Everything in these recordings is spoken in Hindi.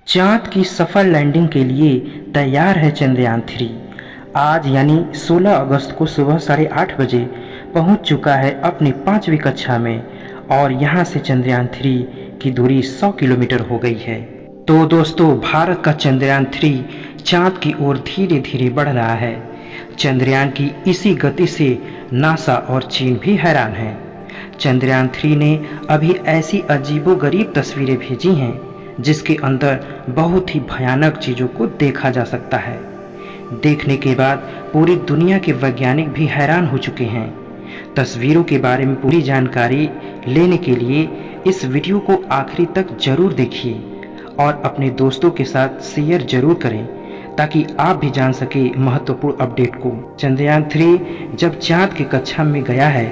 चांद की सफल लैंडिंग के लिए तैयार है चंद्रयान-3। आज यानी 16 अगस्त को सुबह 8:30 बजे पहुंच चुका है अपनी 5वीं कक्षा में और यहां से चंद्रयान-3 की दूरी 100 किलोमीटर हो गई है। तो दोस्तों, भारत का चंद्रयान-3 चांद की ओर धीरे धीरे बढ़ रहा है। चंद्रयान की इसी गति से नासा और चीन भी हैरान है। चंद्रयान-3 ने अभी ऐसी अजीबोगरीब तस्वीरें भेजी हैं जिसके अंदर बहुत ही भयानक चीजों को देखा जा सकता है। देखने के बाद पूरी दुनिया के वैज्ञानिक भी हैरान हो चुके हैं। तस्वीरों के बारे में पूरी जानकारी लेने के लिए इस वीडियो को आखिरी तक जरूर देखिए और अपने दोस्तों के साथ शेयर जरूर करें ताकि आप भी जान सके महत्वपूर्ण अपडेट को। चंद्रयान-3 जब चांद की कक्षा में गया है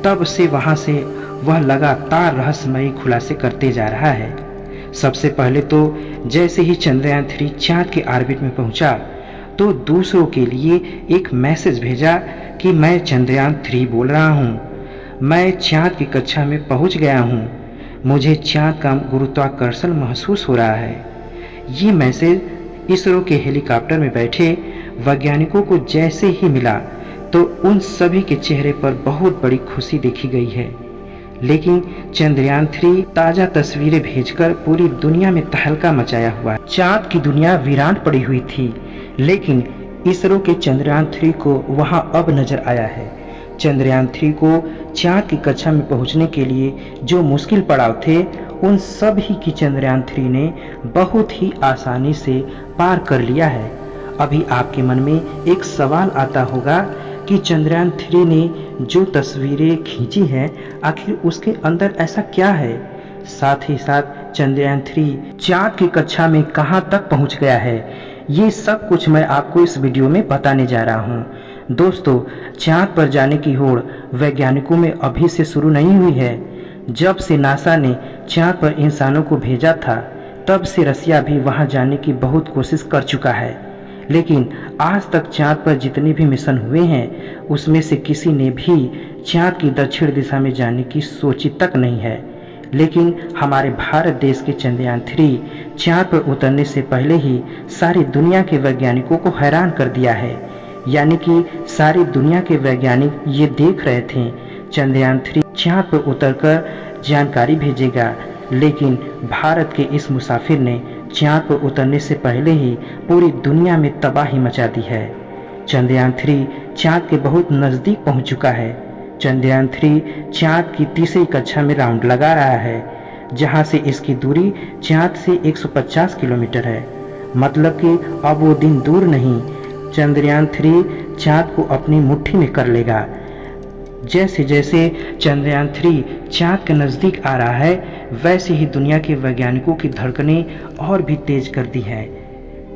तब से वहां से वह लगातार रहस्यमयी खुलासे करते जा रहा है। सबसे पहले तो जैसे ही चंद्रयान-3 चांद के ऑर्बिट में पहुंचा तो दूसरों के लिए एक मैसेज भेजा कि मैं चंद्रयान-3 बोल रहा हूं, मैं चांद की कक्षा में पहुंच गया हूं, मुझे चांद का गुरुत्वाकर्षण महसूस हो रहा है। ये मैसेज इसरो के हेलीकॉप्टर में बैठे वैज्ञानिकों को जैसे ही मिला तो उन सभी के चेहरे पर बहुत बड़ी खुशी देखी गई है। लेकिन चंद्रयान-3 ताजा तस्वीरें भेजकर पूरी दुनिया में तहलका मचाया हुआ है। चांद की दुनिया वीरान पड़ी हुई थी, लेकिन इसरो के चंद्रयान-3 को वहां अब नजर आया है। चंद्रयान-3 को चांद की कक्षा में पहुंचने के लिए जो मुश्किल पड़ाव थे उन सभी की चंद्रयान-3 ने बहुत ही आसानी से पार कर लिया है। अभी आपके मन में एक सवाल आता होगा कि चंद्रयान-3 ने जो तस्वीरें खींची हैं आखिर उसके अंदर ऐसा क्या है। साथ ही साथ चंद्रयान-3 चांद की कक्षा में कहां तक पहुंच गया है, ये सब कुछ मैं आपको इस वीडियो में बताने जा रहा हूं। दोस्तों, चांद पर जाने की होड़ वैज्ञानिकों में अभी से शुरू नहीं हुई है। जब से नासा ने चांद पर इंसानों को भेजा था तब से रसिया भी वहां जाने की बहुत कोशिश कर चुका है, लेकिन आज तक चांद पर जितने भी मिशन हुए हैं उसमें से किसी ने भी चांद की दक्षिण दिशा में जाने की सोची तक नहीं है। लेकिन हमारे भारत देश के चंद्रयान-3 चांद पर उतरने से पहले ही सारी दुनिया के वैज्ञानिकों को हैरान कर दिया है। यानी कि सारी दुनिया के वैज्ञानिक ये देख रहे थे चंद्रयान-3 चांद पर उतरकर जानकारी भेजेगा, लेकिन भारत के इस मुसाफिर ने चांद पर उतरने से पहले ही पूरी दुनिया में तबाही मचा दी है। चंद्रयान-3 चांद के बहुत नजदीक पहुंच चुका है। चंद्रयान-3 चांद की तीसरी कक्षा में राउंड लगा रहा है, जहां से इसकी दूरी चांद से 150 किलोमीटर है। मतलब कि अब वो दिन दूर नहीं, चंद्रयान-3 चांद को अपनी मुट्ठी में कर लेगा। जैसे जैसे चंद्रयान-3 चांद के नजदीक आ रहा है वैसे ही दुनिया के वैज्ञानिकों की धड़कनें और भी तेज कर दी है,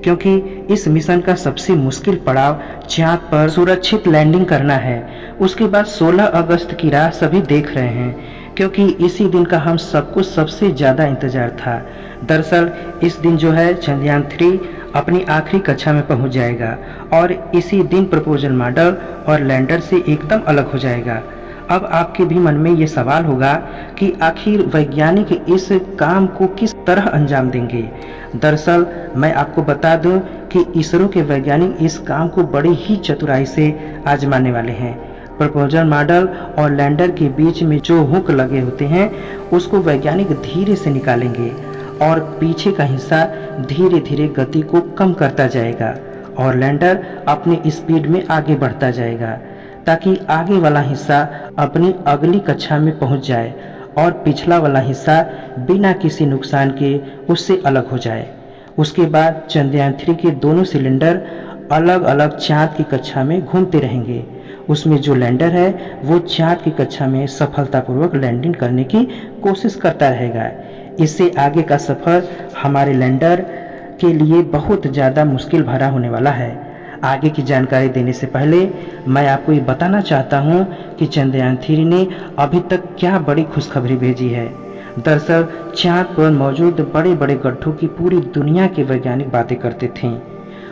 क्योंकि इस मिशन का सबसे मुश्किल पड़ाव चांद पर सुरक्षित लैंडिंग करना है। उसके बाद 16 अगस्त की राह सभी देख रहे हैं, क्योंकि इसी दिन का हम सबको सबसे ज्यादा इंतजार था। दरअसल इस दिन जो है चंद्रयान-3 अपनी आखिरी कक्षा में पहुंच जाएगा और इसी दिन प्रपोजल मॉडल और लैंडर से एकदम अलग हो जाएगा। अब आपके भी मन में ये सवाल होगा कि आखिर वैज्ञानिक इस काम को किस तरह अंजाम देंगे। दरअसल मैं आपको बता दूं कि इसरो के वैज्ञानिक इस काम को बड़ी ही चतुराई से आजमाने वाले हैं। प्रपोजल मॉडल और लैंडर के बीच में जो हुक लगे होते हैं उसको वैज्ञानिक धीरे से निकालेंगे और पीछे का हिस्सा धीरे धीरे गति को कम करता जाएगा और लैंडर अपनी स्पीड में आगे बढ़ता जाएगा ताकि आगे वाला हिस्सा अपनी अगली कक्षा में पहुंच जाए और पिछला वाला हिस्सा बिना किसी नुकसान के उससे अलग हो जाए। उसके बाद चंद्रयान-3 के दोनों सिलेंडर अलग अलग चांद की कक्षा में घूमते रहेंगे। उसमें जो लैंडर है वो चांद की कक्षा में सफलतापूर्वक लैंडिंग करने की कोशिश करता रहेगा। इससे आगे का सफर हमारे लैंडर के लिए बहुत ज़्यादा मुश्किल भरा होने वाला है। आगे की जानकारी देने से पहले मैं आपको ये बताना चाहता हूँ कि चंद्रयान-3 ने अभी तक क्या बड़ी खुशखबरी भेजी है। दरअसल चांद पर मौजूद बड़े बड़े गड्ढों की पूरी दुनिया के वैज्ञानिक बातें करते थे।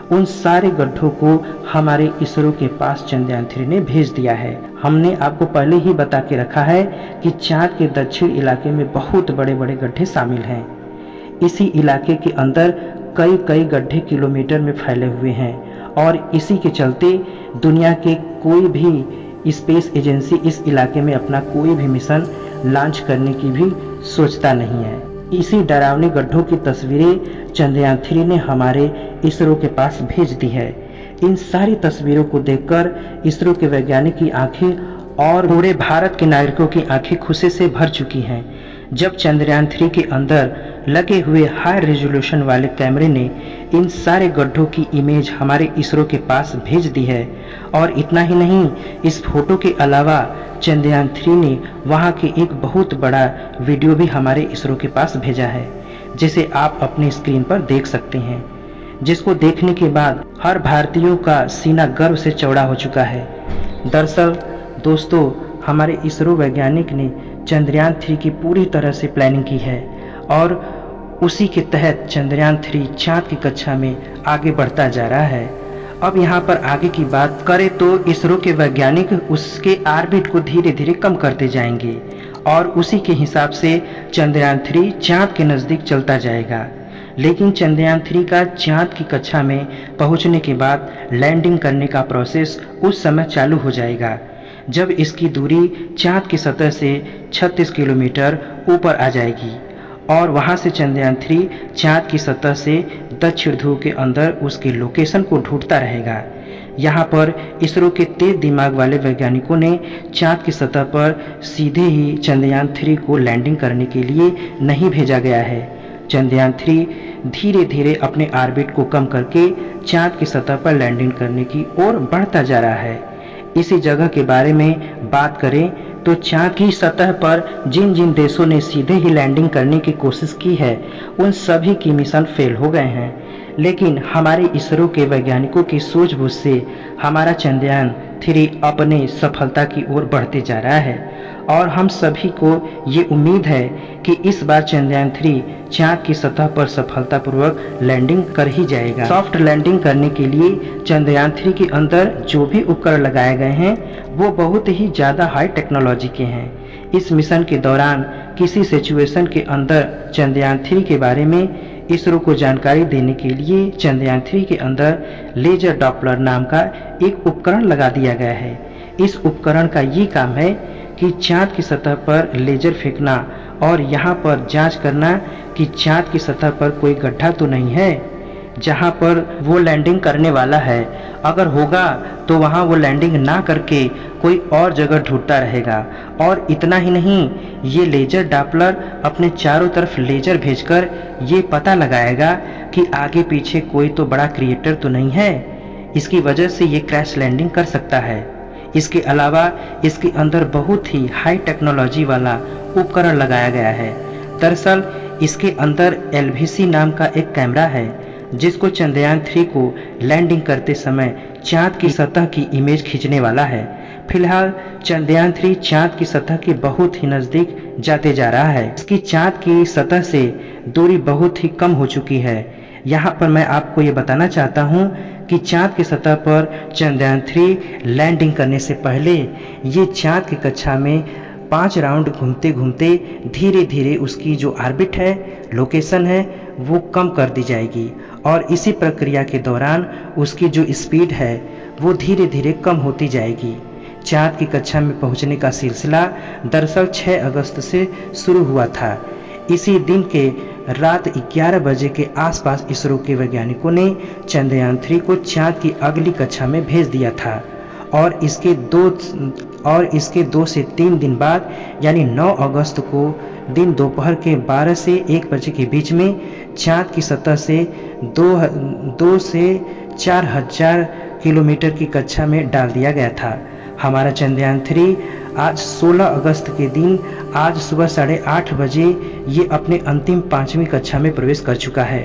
उन सारे गड्ढों को हमारे इसरो के पास चंद्रयान-3 ने भेज दिया है। हमने आपको पहले ही बता के रखा है कि चांद के दक्षिण इलाके में बहुत बड़े बड़े गड्ढे शामिल हैं। इसी इलाके के अंदर कई कई गड्ढे किलोमीटर में फैले हुए हैं और इसी के चलते दुनिया के कोई भी स्पेस एजेंसी इस इलाके में अपना कोई भी मिशन लॉन्च करने की भी सोचता नहीं है। इसी डरावनी गड्ढों की तस्वीरें चंद्रयान 3 ने हमारे इसरो के पास भेज दी है। इन सारी तस्वीरों को देखकर इसरो के वैज्ञानिक की आंखें और पूरे भारत के नागरिकों की आंखें खुशी से भर चुकी हैं। जब चंद्रयान 3 के अंदर लगे हुए हाई रेजोल्यूशन वाले कैमरे ने इन सारे गड्ढों की इमेज हमारे इसरो के पास भेज दी है। और इतना ही नहीं, इस फोटो के अलावा चंद्रयान 3 ने वहां के एक बहुत बड़ा वीडियो भी हमारे इसरो के पास भेजा है, जिसे आप अपनी स्क्रीन पर देख सकते हैं, जिसको देखने के बाद हर भारतीयों का सीना गर्व से चौड़ा हो चुका है। दरअसल दोस्तों, हमारे इसरो वैज्ञानिक ने चंद्रयान 3 की पूरी तरह से प्लानिंग की है और उसी के तहत चंद्रयान 3 चाँद की कक्षा में आगे बढ़ता जा रहा है। अब यहाँ पर आगे की बात करें तो इसरो के वैज्ञानिक उसके ऑर्बिट को धीरे धीरे कम करते जाएंगे और उसी के हिसाब से चंद्रयान 3 चाँद के नज़दीक चलता जाएगा। लेकिन चंद्रयान 3 का चाँद की कक्षा में पहुँचने के बाद लैंडिंग करने का प्रोसेस उस समय चालू हो जाएगा जब इसकी दूरी चाँद की सतह से 36 किलोमीटर ऊपर आ जाएगी और वहां से चंद्रयान 3 चाँद की सतह से दक्षिण ध्रुव के अंदर उसके लोकेशन को ढूंढता रहेगा। यहाँ पर इसरो के तेज दिमाग वाले वैज्ञानिकों ने चाँद की सतह पर सीधे ही चंद्रयान 3 को लैंडिंग करने के लिए नहीं भेजा गया है। चंद्रयान 3 धीरे धीरे अपने ऑर्बिट को कम करके चाँद की सतह पर लैंडिंग करने की ओर बढ़ता जा रहा है। इसी जगह के बारे में बात करें तो चाँद की सतह पर जिन जिन देशों ने सीधे ही लैंडिंग करने की कोशिश की है उन सभी की मिशन फेल हो गए हैं। लेकिन हमारे इसरो के वैज्ञानिकों की सूझबूझ से हमारा चंद्रयान 3 अपने सफलता की ओर बढ़ते जा रहा है और हम सभी को ये उम्मीद है कि इस बार चंद्रयान 3 चाँद की सतह पर सफलतापूर्वक लैंडिंग कर ही जाएगा। सॉफ्ट लैंडिंग करने के लिए चंद्रयान 3 के अंदर जो भी उपकरण लगाए गए हैं वो बहुत ही ज़्यादा हाई टेक्नोलॉजी के हैं। इस मिशन के दौरान किसी सिचुएशन के अंदर चंद्रयान 3 के बारे में इसरो को जानकारी देने के लिए चंद्रयान 3 के अंदर लेजर डॉपलर नाम का एक उपकरण लगा दिया गया है। इस उपकरण का ये काम है कि चाँद की सतह पर लेजर फेंकना और यहाँ पर जांच करना कि चाँद की सतह पर कोई गड्ढा तो नहीं है जहाँ पर वो लैंडिंग करने वाला है। अगर होगा तो वहाँ वो लैंडिंग ना करके कोई और जगह ढूंढता रहेगा। और इतना ही नहीं, ये लेजर डॉपलर अपने चारों तरफ लेजर भेजकर ये पता लगाएगा कि आगे पीछे कोई तो बड़ा क्रिएटर तो नहीं है, इसकी वजह से ये क्रैश लैंडिंग कर सकता है। इसके अलावा इसके अंदर बहुत ही हाई टेक्नोलॉजी वाला उपकरण लगाया गया है। दरअसल इसके अंदर LVC नाम का एक कैमरा है जिसको चंद्रयान 3 को लैंडिंग करते समय चाँद की सतह की इमेज खींचने वाला है। फिलहाल चंद्रयान 3 चाँद की सतह के बहुत ही नज़दीक जाते जा रहा है। इसकी चाँद की सतह से दूरी बहुत ही कम हो चुकी है। यहाँ पर मैं आपको ये बताना चाहता हूँ कि चाँद की सतह पर चंद्रयान 3 लैंडिंग करने से पहले ये चाँद की कक्षा में 5 राउंड घूमते घूमते धीरे धीरे उसकी जो ऑर्बिट है, लोकेशन है, वो कम कर दी जाएगी और इसी प्रक्रिया के दौरान उसकी जो स्पीड है वो धीरे धीरे कम होती जाएगी। चाँद की कक्षा में पहुंचने का सिलसिला दरअसल 6 अगस्त से शुरू हुआ था। इसी दिन के रात 11 बजे के आसपास इसरो के वैज्ञानिकों ने चंद्रयान 3 को चाँद की अगली कक्षा में भेज दिया था और इसके 2 से 3 दिन बाद यानी 9 अगस्त को दिन दोपहर के 12 से 1 बजे के बीच में चाँद की सतह से 2 से 4,000 किलोमीटर की कक्षा में डाल दिया गया था। हमारा चंद्रयान 3 आज 16 अगस्त के दिन आज सुबह 8:30 बजे ये अपने अंतिम 5वीं कक्षा में प्रवेश कर चुका है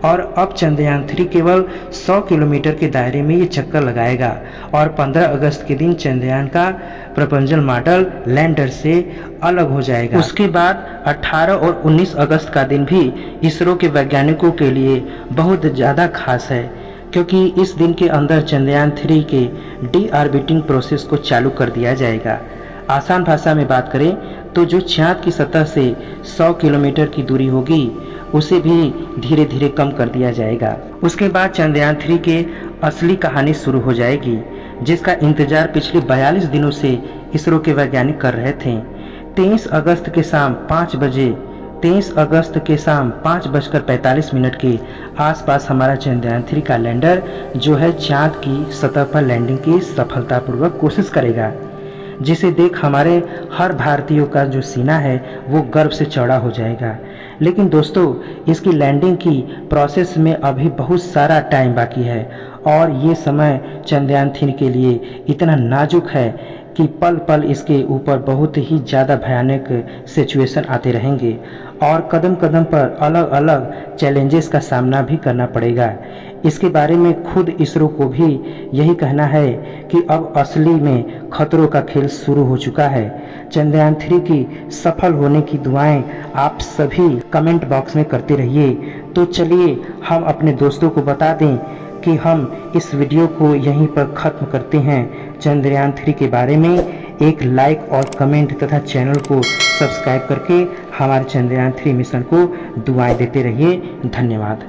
और अब चंद्रयान 3 केवल 100 किलोमीटर के दायरे में ये चक्कर लगाएगा और 15 अगस्त के दिन चंद्रयान का प्रपंजल मॉडल लैंडर से अलग हो जाएगा। उसके बाद 18 और 19 अगस्त का दिन भी इसरो के वैज्ञानिकों के लिए बहुत ज़्यादा खास है क्योंकि इस दिन के अंदर चंद्रयान 3 के डी ऑर्बिटिंग प्रोसेस को चालू कर दिया जाएगा। आसान भाषा में बात करें तो जो चाँद की सतह से 100 किलोमीटर की दूरी होगी उसे भी धीरे धीरे कम कर दिया जाएगा। उसके बाद चंद्रयान 3 के असली कहानी शुरू हो जाएगी, जिसका इंतजार पिछले 42 दिनों से इसरो के वैज्ञानिक कर रहे थे। 23 अगस्त के शाम 5:45 के आसपास हमारा चंद्रयान 3 का लैंडर जो है चांद की सतह पर लैंडिंग की सफलतापूर्वक कोशिश करेगा, जिसे देख हमारे हर भारतीयों का जो सीना है वो गर्व से चौड़ा हो जाएगा। लेकिन दोस्तों, इसकी लैंडिंग की प्रोसेस में अभी बहुत सारा टाइम बाकी है और ये समय चंद्रयान 3 के लिए इतना नाजुक है कि पल पल इसके ऊपर बहुत ही ज़्यादा भयानक सिचुएशन आते रहेंगे और कदम कदम पर अलग अलग चैलेंजेस का सामना भी करना पड़ेगा। इसके बारे में खुद इसरो को भी यही कहना है कि अब असली में खतरों का खेल शुरू हो चुका है। चंद्रयान 3 की सफल होने की दुआएं आप सभी कमेंट बॉक्स में करते रहिए। तो चलिए हम अपने दोस्तों को बता दें कि हम इस वीडियो को यहीं पर ख़त्म करते हैं। चंद्रयान 3 के बारे में एक लाइक और कमेंट तथा चैनल को सब्सक्राइब करके हमारे चंद्रयान 3 मिशन को दुआएं देते रहिए। धन्यवाद।